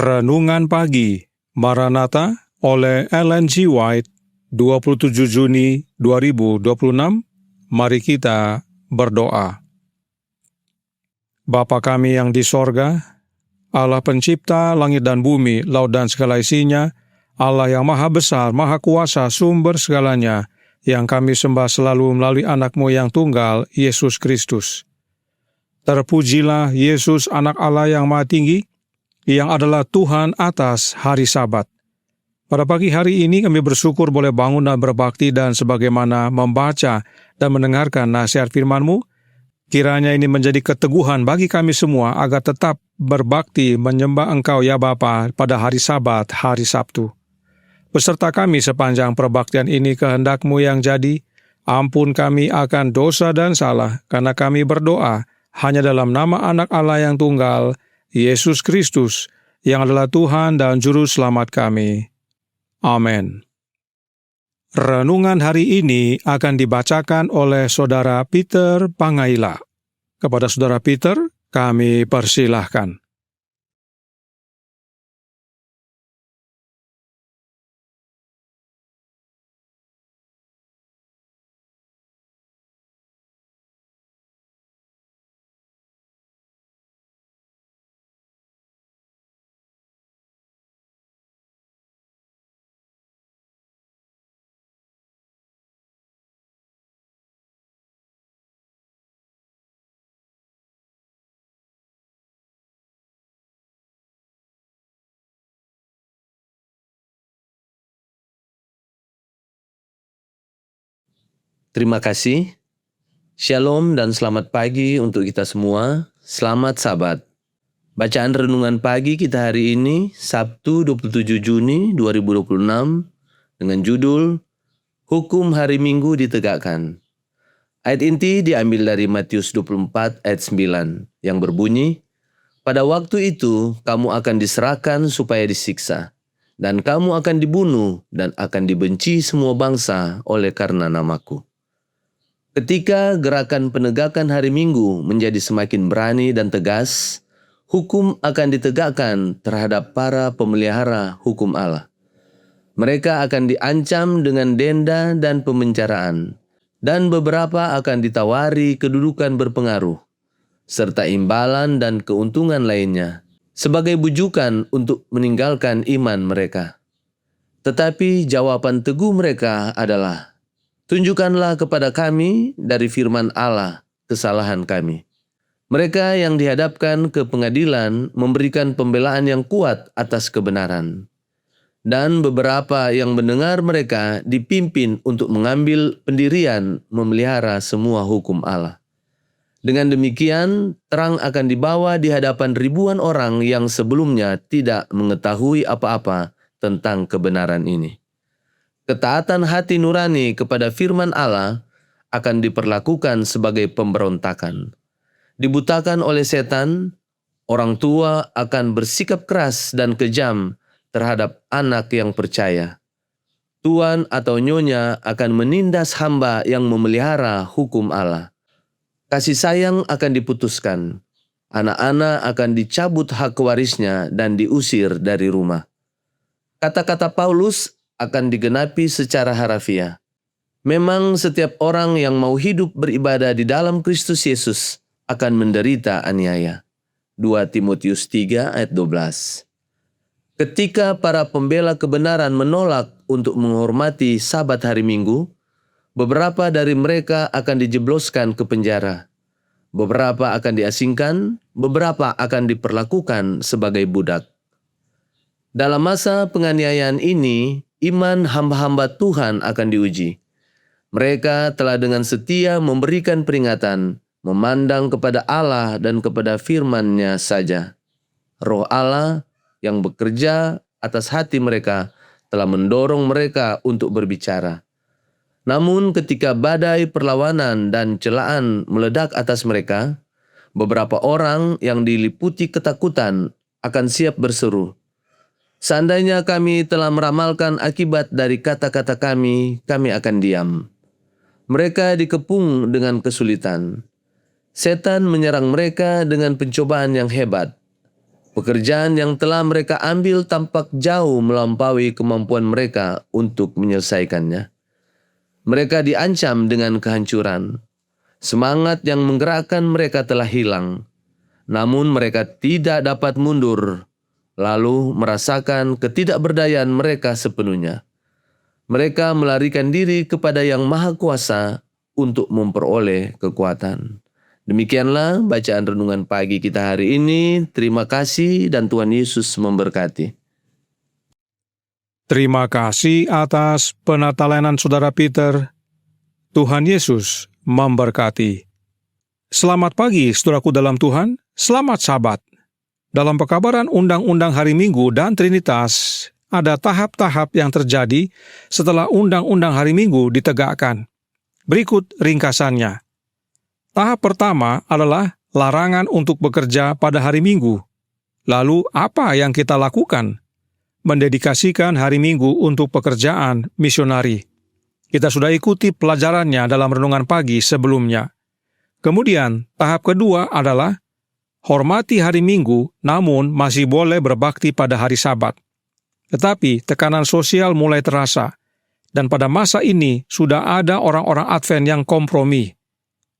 Renungan Pagi Maranatha oleh Ellen G. White, 27 Juni 2026. Mari kita berdoa. Bapa kami yang di sorga, Allah pencipta langit dan bumi, laut dan segala isinya, Allah yang maha besar, maha kuasa, sumber segalanya, yang kami sembah selalu melalui anak-Mu yang tunggal, Yesus Kristus. Terpujilah Yesus, anak Allah yang maha tinggi, yang adalah Tuhan atas hari Sabat. Pada pagi hari ini kami bersyukur boleh bangun dan berbakti dan sebagaimana membaca dan mendengarkan nasihat firman-Mu, kiranya ini menjadi keteguhan bagi kami semua agar tetap berbakti menyembah Engkau ya Bapa pada hari Sabat, hari Sabtu. Beserta kami sepanjang perbaktian ini kehendak-Mu yang jadi, ampun kami akan dosa dan salah, karena kami berdoa hanya dalam nama anak Allah yang tunggal, Yesus Kristus, yang adalah Tuhan dan Juru Selamat kami. Amin. Renungan hari ini akan dibacakan oleh Saudara Peter Pangaila. Kepada Saudara Peter, kami persilahkan. Terima kasih. Shalom dan selamat pagi untuk kita semua. Selamat Sabat. Bacaan renungan pagi kita hari ini, Sabtu 27 Juni 2026, dengan judul Hukum Hari Minggu Ditegakkan. Ayat inti diambil dari Matius 24 ayat 9 yang berbunyi, "Pada waktu itu kamu akan diserahkan supaya disiksa, dan kamu akan dibunuh dan akan dibenci semua bangsa oleh karena namaku." Ketika gerakan penegakan hari Minggu menjadi semakin berani dan tegas, hukum akan ditegakkan terhadap para pemelihara hukum Allah. Mereka akan diancam dengan denda dan pemenjaraan, dan beberapa akan ditawari kedudukan berpengaruh, serta imbalan dan keuntungan lainnya, sebagai bujukan untuk meninggalkan iman mereka. Tetapi jawaban teguh mereka adalah, "Tunjukkanlah kepada kami dari firman Allah kesalahan kami." Mereka yang dihadapkan ke pengadilan memberikan pembelaan yang kuat atas kebenaran. Dan beberapa yang mendengar mereka dipimpin untuk mengambil pendirian memelihara semua hukum Allah. Dengan demikian, terang akan dibawa di hadapan ribuan orang yang sebelumnya tidak mengetahui apa-apa tentang kebenaran ini. Ketaatan hati nurani kepada firman Allah akan diperlakukan sebagai pemberontakan. Dibutakan oleh setan, orang tua akan bersikap keras dan kejam terhadap anak yang percaya. Tuan atau nyonya akan menindas hamba yang memelihara hukum Allah. Kasih sayang akan diputuskan. Anak-anak akan dicabut hak warisnya dan diusir dari rumah. Kata-kata Paulus akan digenapi secara harafiah. Memang setiap orang yang mau hidup beribadah di dalam Kristus Yesus akan menderita aniaya. 2 Timotius 3 ayat 12. Ketika para pembela kebenaran menolak untuk menghormati Sabat hari Minggu, beberapa dari mereka akan dijebloskan ke penjara. Beberapa akan diasingkan, beberapa akan diperlakukan sebagai budak. Dalam masa penganiayaan ini, iman hamba-hamba Tuhan akan diuji. Mereka telah dengan setia memberikan peringatan, memandang kepada Allah dan kepada firman-Nya saja. Roh Allah yang bekerja atas hati mereka telah mendorong mereka untuk berbicara. Namun ketika badai perlawanan dan celaan meledak atas mereka, beberapa orang yang diliputi ketakutan akan siap berseru, "Seandainya kami telah meramalkan akibat dari kata-kata kami akan diam." Mereka dikepung dengan kesulitan. Setan menyerang mereka dengan pencobaan yang hebat. Pekerjaan yang telah mereka ambil tampak jauh melampaui kemampuan mereka untuk menyelesaikannya. Mereka diancam dengan kehancuran. Semangat yang menggerakkan mereka telah hilang, namun mereka tidak dapat mundur, lalu merasakan ketidakberdayaan mereka sepenuhnya. Mereka melarikan diri kepada Yang Maha Kuasa untuk memperoleh kekuatan. Demikianlah bacaan renungan pagi kita hari ini. Terima kasih dan Tuhan Yesus memberkati. Terima kasih atas penatelanan Saudara Peter. Tuhan Yesus memberkati. Selamat pagi, saudaraku dalam Tuhan. Selamat Sabat. Dalam pekabaran Undang-Undang Hari Minggu dan Trinitas, ada tahap-tahap yang terjadi setelah Undang-Undang Hari Minggu ditegakkan. Berikut ringkasannya. Tahap pertama adalah larangan untuk bekerja pada hari Minggu. Lalu apa yang kita lakukan? Mendedikasikan hari Minggu untuk pekerjaan misionari. Kita sudah ikuti pelajarannya dalam renungan pagi sebelumnya. Kemudian, tahap kedua adalah hormati hari Minggu, namun masih boleh berbakti pada hari Sabat. Tetapi tekanan sosial mulai terasa, dan pada masa ini sudah ada orang-orang Advent yang kompromi.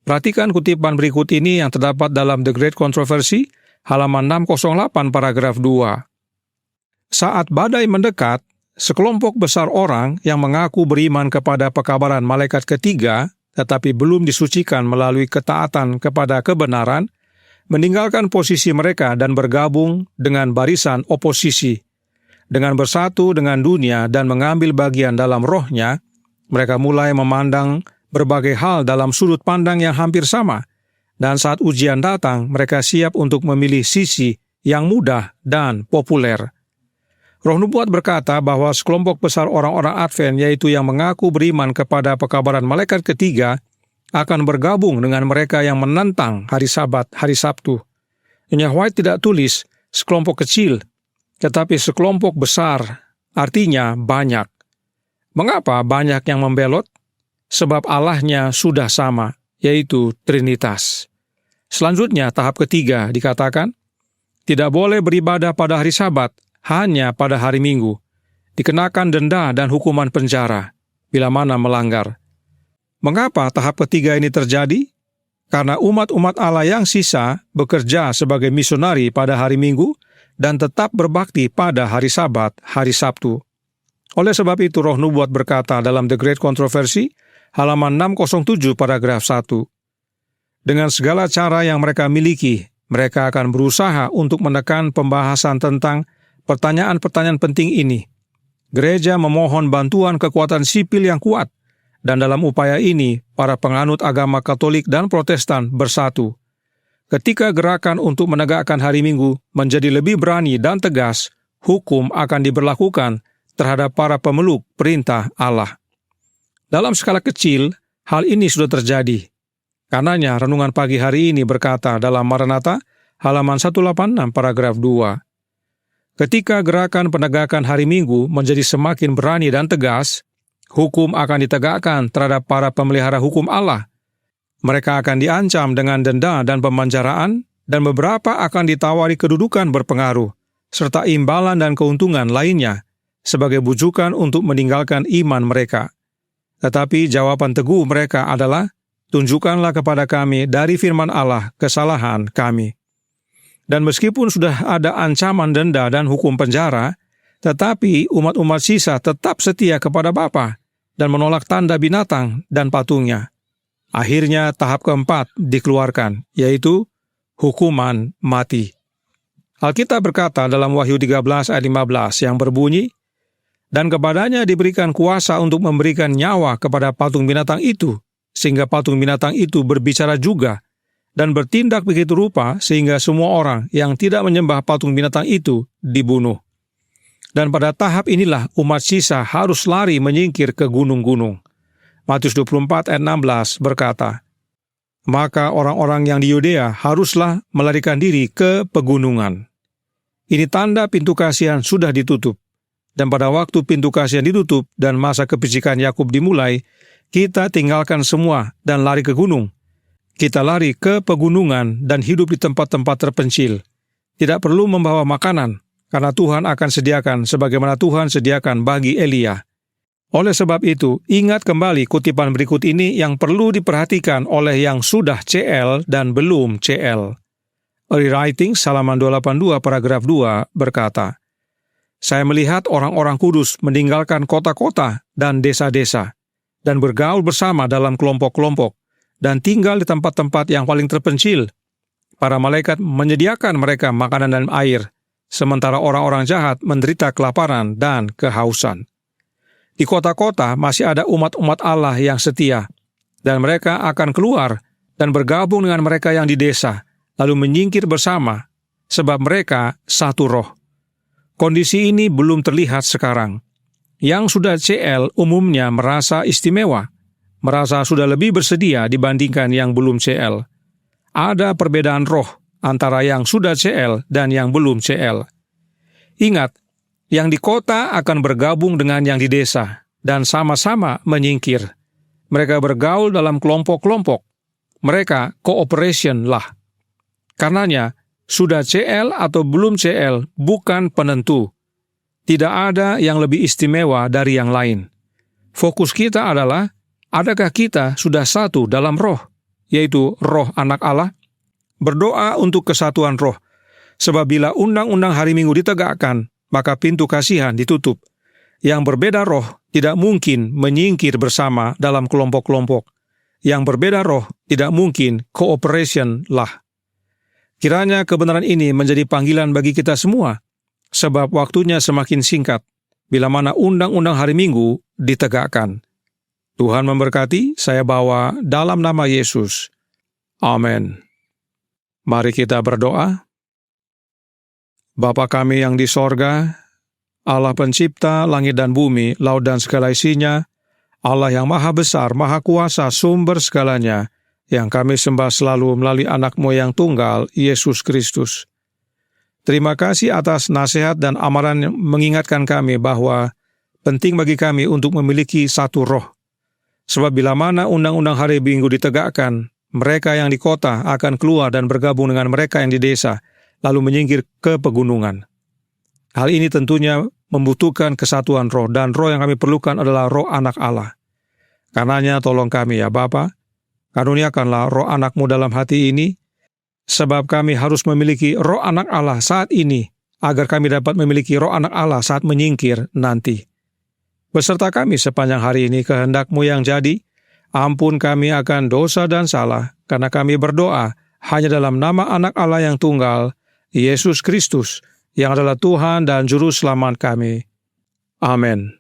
Perhatikan kutipan berikut ini yang terdapat dalam The Great Controversy, halaman 608 paragraf 2. Saat badai mendekat, sekelompok besar orang yang mengaku beriman kepada pekabaran malaikat ketiga, tetapi belum disucikan melalui ketaatan kepada kebenaran, meninggalkan posisi mereka dan bergabung dengan barisan oposisi. Dengan bersatu dengan dunia dan mengambil bagian dalam rohnya, mereka mulai memandang berbagai hal dalam sudut pandang yang hampir sama, dan saat ujian datang, mereka siap untuk memilih sisi yang mudah dan populer. Roh Nubuat berkata bahwa sekelompok besar orang-orang Advent, yaitu yang mengaku beriman kepada pekabaran malaikat ketiga, akan bergabung dengan mereka yang menentang hari Sabat, hari Sabtu. Nyonya White tidak tulis sekelompok kecil, tetapi sekelompok besar, artinya banyak. Mengapa banyak yang membelot? Sebab Allahnya sudah sama, yaitu Trinitas. Selanjutnya, tahap ketiga dikatakan, tidak boleh beribadah pada hari Sabat, hanya pada hari Minggu. Dikenakan denda dan hukuman penjara, bila mana melanggar. Mengapa tahap ketiga ini terjadi? Karena umat-umat Allah yang sisa bekerja sebagai misionari pada hari Minggu dan tetap berbakti pada hari Sabat, hari Sabtu. Oleh sebab itu, Roh Nubuat berkata dalam The Great Controversy, halaman 607 paragraf 1. Dengan segala cara yang mereka miliki, mereka akan berusaha untuk menekan pembahasan tentang pertanyaan-pertanyaan penting ini. Gereja memohon bantuan kekuatan sipil yang kuat, dan dalam upaya ini, para penganut agama Katolik dan Protestan bersatu. Ketika gerakan untuk menegakkan hari Minggu menjadi lebih berani dan tegas, hukum akan diberlakukan terhadap para pemeluk perintah Allah. Dalam skala kecil, hal ini sudah terjadi. Karenanya, renungan pagi hari ini berkata dalam Maranatha, halaman 186 paragraf 2. Ketika gerakan penegakan hari Minggu menjadi semakin berani dan tegas, hukum akan ditegakkan terhadap para pemelihara hukum Allah. Mereka akan diancam dengan denda dan pemanjaraan, dan beberapa akan ditawari kedudukan berpengaruh, serta imbalan dan keuntungan lainnya, sebagai bujukan untuk meninggalkan iman mereka. Tetapi jawaban teguh mereka adalah, tunjukkanlah kepada kami dari firman Allah kesalahan kami. Dan meskipun sudah ada ancaman denda dan hukum penjara, tetapi umat-umat sisa tetap setia kepada Bapa dan menolak tanda binatang dan patungnya. Akhirnya tahap keempat dikeluarkan, yaitu hukuman mati. Alkitab berkata dalam Wahyu 13 ayat 15 yang berbunyi, dan kepadanya diberikan kuasa untuk memberikan nyawa kepada patung binatang itu, sehingga patung binatang itu berbicara juga, dan bertindak begitu rupa sehingga semua orang yang tidak menyembah patung binatang itu dibunuh. Dan pada tahap inilah umat sisa harus lari menyingkir ke gunung-gunung. Matius 24 ayat 16 berkata, maka orang-orang yang di Yudea haruslah melarikan diri ke pegunungan. Ini tanda pintu kasihan sudah ditutup. Dan pada waktu pintu kasihan ditutup dan masa kepicikan Yakub dimulai, kita tinggalkan semua dan lari ke gunung. Kita lari ke pegunungan dan hidup di tempat-tempat terpencil. tidak perlu membawa makanan, karena Tuhan akan sediakan sebagaimana Tuhan sediakan bagi Elia. Oleh sebab itu, ingat kembali kutipan berikut ini yang perlu diperhatikan oleh yang sudah CL dan belum CL. Rewriting halaman 282 paragraf 2 berkata, "Saya melihat orang-orang kudus meninggalkan kota-kota dan desa-desa, dan bergaul bersama dalam kelompok-kelompok, dan tinggal di tempat-tempat yang paling terpencil. Para malaikat menyediakan mereka makanan dan air, sementara orang-orang jahat menderita kelaparan dan kehausan." Di kota-kota masih ada umat-umat Allah yang setia, dan mereka akan keluar dan bergabung dengan mereka yang di desa, lalu menyingkir bersama, sebab mereka satu roh. Kondisi ini belum terlihat sekarang. Yang sudah CL umumnya merasa istimewa, merasa sudah lebih bersedia dibandingkan yang belum CL. Ada perbedaan roh antara yang sudah CL dan yang belum CL. Ingat, yang di kota akan bergabung dengan yang di desa dan sama-sama menyingkir. Mereka bergaul dalam kelompok-kelompok. Mereka cooperation lah. Karenanya, sudah CL atau belum CL bukan penentu. Tidak ada yang lebih istimewa dari yang lain. Fokus kita adalah, adakah kita sudah satu dalam roh, yaitu roh anak Allah? Berdoa untuk kesatuan roh, sebab bila undang-undang hari Minggu ditegakkan, maka pintu kasihan ditutup. Yang berbeda roh tidak mungkin menyingkir bersama dalam kelompok-kelompok. Yang berbeda roh tidak mungkin cooperation lah. Kiranya kebenaran ini menjadi panggilan bagi kita semua, sebab waktunya semakin singkat, bila mana undang-undang hari Minggu ditegakkan. Tuhan memberkati, saya bawa dalam nama Yesus. Amin. Mari kita berdoa. Bapa kami yang di sorga, Allah pencipta langit dan bumi, laut dan segala isinya, Allah yang maha besar, maha kuasa, sumber segalanya, yang kami sembah selalu melalui anak-Mu yang tunggal, Yesus Kristus. Terima kasih atas nasihat dan amaran yang mengingatkan kami bahwa penting bagi kami untuk memiliki satu roh. Sebab bila mana undang-undang hari Minggu ditegakkan, mereka yang di kota akan keluar dan bergabung dengan mereka yang di desa, lalu menyingkir ke pegunungan. Hal ini tentunya membutuhkan kesatuan roh, dan roh yang kami perlukan adalah roh anak Allah. Karenanya tolong kami ya Bapa, karuniakanlah roh anak-Mu dalam hati ini, sebab kami harus memiliki roh anak Allah saat ini, agar kami dapat memiliki roh anak Allah saat menyingkir nanti. Beserta kami sepanjang hari ini, kehendak-Mu yang jadi, ampun kami akan dosa dan salah, karena kami berdoa hanya dalam nama anak Allah yang tunggal, Yesus Kristus, yang adalah Tuhan dan Juru Selamat kami. Amin.